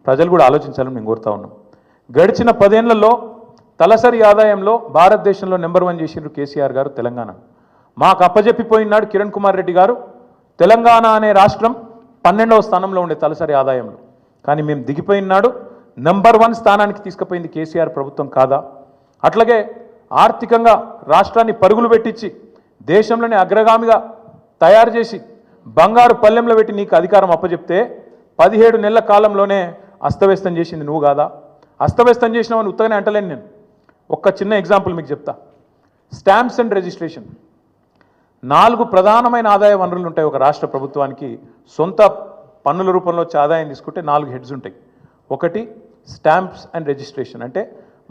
ప్రజలు కూడా ఆలోచించాలని మేము కోరుతా ఉన్నాం. గడిచిన 10 ఏళ్లలో తలసరి ఆదాయంలో భారతదేశంలో నెంబర్ 1 చేసిండ్రు కేసీఆర్ గారు తెలంగాణ. మాకు అప్పజెప్పిపోయినాడు కిరణ్ కుమార్ రెడ్డి గారు. తెలంగాణ అనే రాష్ట్రం 12వ స్థానంలో ఉండే తలసరి ఆదాయంలో. కానీ మేము దిగిపోయినాడు నెంబర్ 1 స్థానానికి తీసుకుపోయింది కేసీఆర్ ప్రభుత్వం కాదా? అట్లాగే ఆర్థికంగా రాష్ట్రాన్ని పరుగులు పెట్టించి దేశంలోనే అగ్రగామిగా తయారు చేసి బంగారు పల్లెంలో పెట్టి నీకు అధికారం అప్పచెప్తే 17 నెలల కాలంలోనే అస్తవ్యస్తం చేసింది నువ్వు కాదా? అస్తవ్యస్తం చేసినావని ఉత్తగానే అంటలేను నేను. ఒక్క చిన్న ఎగ్జాంపుల్ మీకు చెప్తా. స్టాంప్స్ అండ్ రిజిస్ట్రేషన్ 4 ప్రధానమైన ఆదాయ వనరులు ఉంటాయి ఒక రాష్ట్ర ప్రభుత్వానికి. సొంత పన్నుల రూపంలో వచ్చే ఆదాయం తీసుకుంటే 4 హెడ్స్ ఉంటాయి. ఒకటి స్టాంప్స్ అండ్ రిజిస్ట్రేషన్, అంటే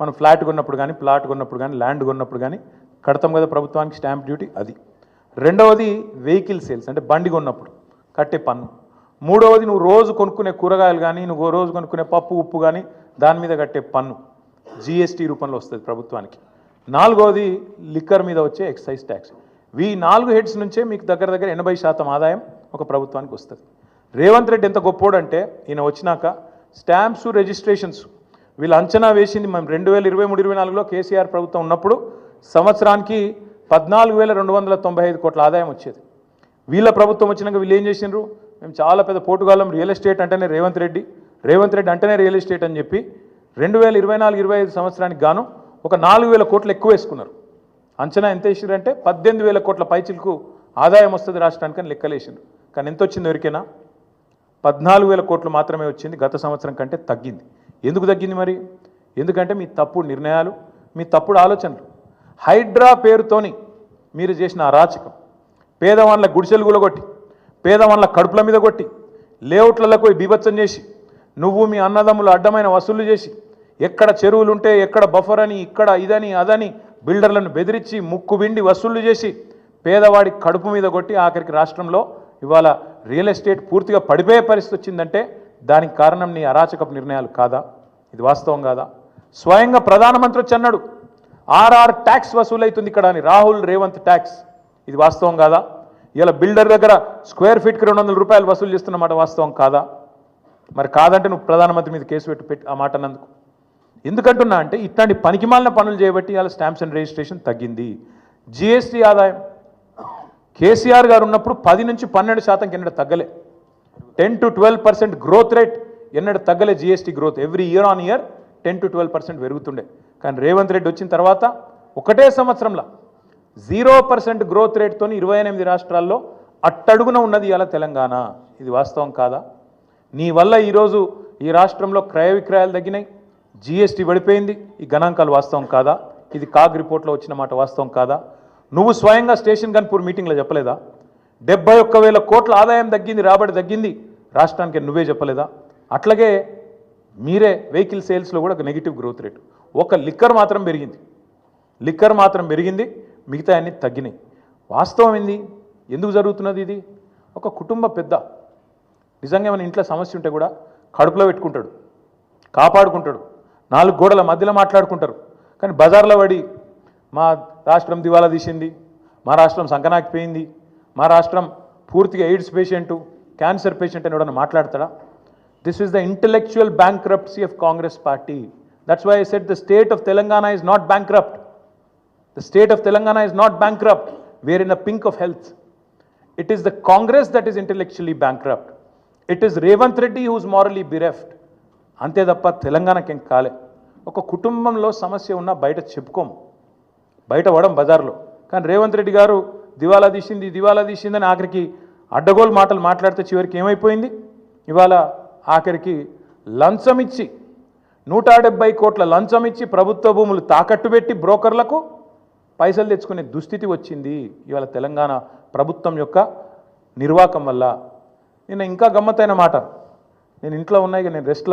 మనం ఫ్లాట్ కొన్నప్పుడు కానీ ప్లాట్ కొన్నప్పుడు కానీ ల్యాండ్ కొన్నప్పుడు కానీ కడతాం కదా ప్రభుత్వానికి స్టాంప్ డ్యూటీ, అది. రెండవది వెహికల్ సేల్స్, అంటే బండి కొన్నప్పుడు కట్టే పన్ను. మూడవది నువ్వు రోజు కొనుక్కునే కూరగాయలు కానీ నువ్వు రోజు కొనుక్కునే పప్పు ఉప్పు కానీ దాని మీద కట్టే పన్ను జిఎస్టీ రూపంలో వస్తుంది ప్రభుత్వానికి. నాలుగవది లిక్కర్ మీద వచ్చే ఎక్సైజ్ ట్యాక్స్. ఈ 4 హెడ్స్ నుంచే మీకు దగ్గర 80% ఆదాయం ఒక ప్రభుత్వానికి వస్తుంది. రేవంత్ రెడ్డి ఎంత గొప్పోడంటే ఈయన వచ్చినాక స్టాంప్స్ రిజిస్ట్రేషన్స్ వీళ్ళు అంచనా వేసింది మేము 2023-24లో కేసీఆర్ ప్రభుత్వం ఉన్నప్పుడు సంవత్సరానికి 14,295 కోట్ల ఆదాయం వచ్చేది. వీళ్ళ ప్రభుత్వం వచ్చినాక వీళ్ళు ఏం చేసిండ్రు, మేము చాలా పెద్ద పోటుగాలం, రియల్ ఎస్టేట్ అంటేనే రేవంత్ రెడ్డి అంటేనే రియల్ ఎస్టేట్ అని చెప్పి 2024-25 సంవత్సరానికి గాను ఒక 4,000 కోట్లు ఎక్కువ వేసుకున్నారు. అంచనా ఎంత వేసారంటే 18,000 కోట్ల పైచిలకు ఆదాయం వస్తుంది రాష్ట్రానికి అని లెక్కలేసిండ్రు. కానీ ఎంత వచ్చింది ఎవరికైనా? 14,000 కోట్లు మాత్రమే వచ్చింది. గత సంవత్సరం కంటే తగ్గింది. ఎందుకు తగ్గింది మరి? ఎందుకంటే మీ తప్పుడు నిర్ణయాలు, మీ తప్పుడు ఆలోచనలు. హైడ్రా పేరుతోని మీరు చేసిన అరాచకం, పేదవాళ్ళ గుడిసెలు గులగొట్టి పేదవాళ్ళ కడుపుల మీద కొట్టి లేఅవుట్లకు బీభత్సం చేసి నువ్వు మీ అన్నదమ్ములు అడ్డమైన వసూళ్లు చేసి ఎక్కడ చెరువులు ఉంటే ఎక్కడ బఫర్ అని ఇక్కడ ఇదని అదని బిల్డర్లను బెదిరించి ముక్కు బిండి వసూళ్లు చేసి పేదవాడి కడుపు మీద కొట్టి ఆఖరికి రాష్ట్రంలో ఇవాళ రియల్ ఎస్టేట్ పూర్తిగా పడిపోయే పరిస్థితి వచ్చిందంటే దానికి కారణం నీ అరాచకపు నిర్ణయాలు కాదా? ఇది వాస్తవం కాదా? స్వయంగా ప్రధానమంత్రి వచ్చి అన్నాడు ఆర్ఆర్ ట్యాక్స్ వసూలవుతుంది ఇక్కడ అని, రాహుల్ రేవంత్ ట్యాక్స్. ఇది వాస్తవం కాదా? ఇలా బిల్డర్ దగ్గర స్క్వేర్ ఫీట్కి 200 రూపాయలు వసూలు చేస్తున్నమాట వాస్తవం కాదా? మరి కాదంటే నువ్వు ప్రధానమంత్రి మీద కేసు పెట్టి ఆ మాట అన్నందుకు. ఎందుకంటున్నా అంటే ఇట్లాంటి పనికిమాలిన పనులు చేయబట్టి ఇవాళ స్టాంప్స్ అండ్ రిజిస్ట్రేషన్ తగ్గింది. జిఎస్టీ ఆదాయం కేసీఆర్ గారు ఉన్నప్పుడు 10 నుంచి 12% ఎన్నడూ తగ్గలే. 10 to 12% గ్రోత్ రేట్ ఎన్నడూ తగ్గలే. GST growth every year on year 10 to 12% పెరుగుతుండే. కానీ రేవంత్ రెడ్డి వచ్చిన తర్వాత ఒకటే సంవత్సరంలో 0% గ్రోత్ రేట్తో 28 రాష్ట్రాల్లో అట్టడుగున ఉన్నది ఇవాళ తెలంగాణ. ఇది వాస్తవం కాదా? నీ వల్ల ఈరోజు ఈ రాష్ట్రంలో క్రయ విక్రయాలు తగ్గినాయి, జిఎస్టీ పడిపోయింది. ఈ గణాంకాలు వాస్తవం కాదా? ఇది కాగ్ రిపోర్ట్లో వచ్చిన మాట వాస్తవం కాదా? నువ్వు స్వయంగా స్టేషన్ గన్పూర్ మీటింగ్లో చెప్పలేదా? 71,000 కోట్ల ఆదాయం తగ్గింది, రాబడి తగ్గింది రాష్ట్రానికి, నువ్వే చెప్పలేదా? అట్లాగే మీరే వెహికల్ సేల్స్లో కూడా నెగిటివ్ గ్రోత్ రేటు. ఒక లిక్కర్ మాత్రం పెరిగింది, మిగతా అన్నీ తగ్గినాయి. వాస్తవం ఏంది? ఎందుకు జరుగుతున్నది ఇది? ఒక కుటుంబ పెద్ద నిజంగా మన ఇంట్లో సమస్య ఉంటే కూడా కడుపులో పెట్టుకుంటాడు, కాపాడుకుంటాడు, 4 గోడల మధ్యలో మాట్లాడుకుంటారు. కానీ బజార్లో పడి మా రాష్ట్రం దివాలా తీసింది, మా రాష్ట్రం సంకనాకిపోయింది, మా రాష్ట్రం పూర్తిగా ఎయిడ్స్ పేషెంటు, క్యాన్సర్ పేషెంట్ అని ఎవడన్నా మాట్లాడతాడా? This is the intellectual bankruptcy of Congress party. That's why I said the state of Telangana is not bankrupt. The state of Telangana is not bankrupt. We are in a pink of health. It is the Congress that is intellectually bankrupt. It is Revanth Reddy who is morally bereft. అంతే తప్ప తెలంగాణకి ఏం కాలే. ఒక కుటుంబంలో సమస్య ఉన్నా బయట చెప్పుకోము, బయట పడం బజార్లో. కానీ రేవంత్ రెడ్డి గారు దివాలా తీసిందని ఆఖరికి అడ్డగోలు మాటలు మాట్లాడితే చివరికి ఏమైపోయింది? ఇవాళ ఆఖరికి లంచం ఇచ్చి 170 కోట్ల లంచం ఇచ్చి ప్రభుత్వ భూములు తాకట్టు పెట్టి బ్రోకర్లకు పైసలు తెచ్చుకునే దుస్థితి వచ్చింది ఇవాళ తెలంగాణ ప్రభుత్వం యొక్క నిర్వాకం వల్ల. నిన్న ఇంకా గమ్మత్తైన మాట, నేను ఇంట్లో ఉన్నాయి, నేను రెస్ట్లో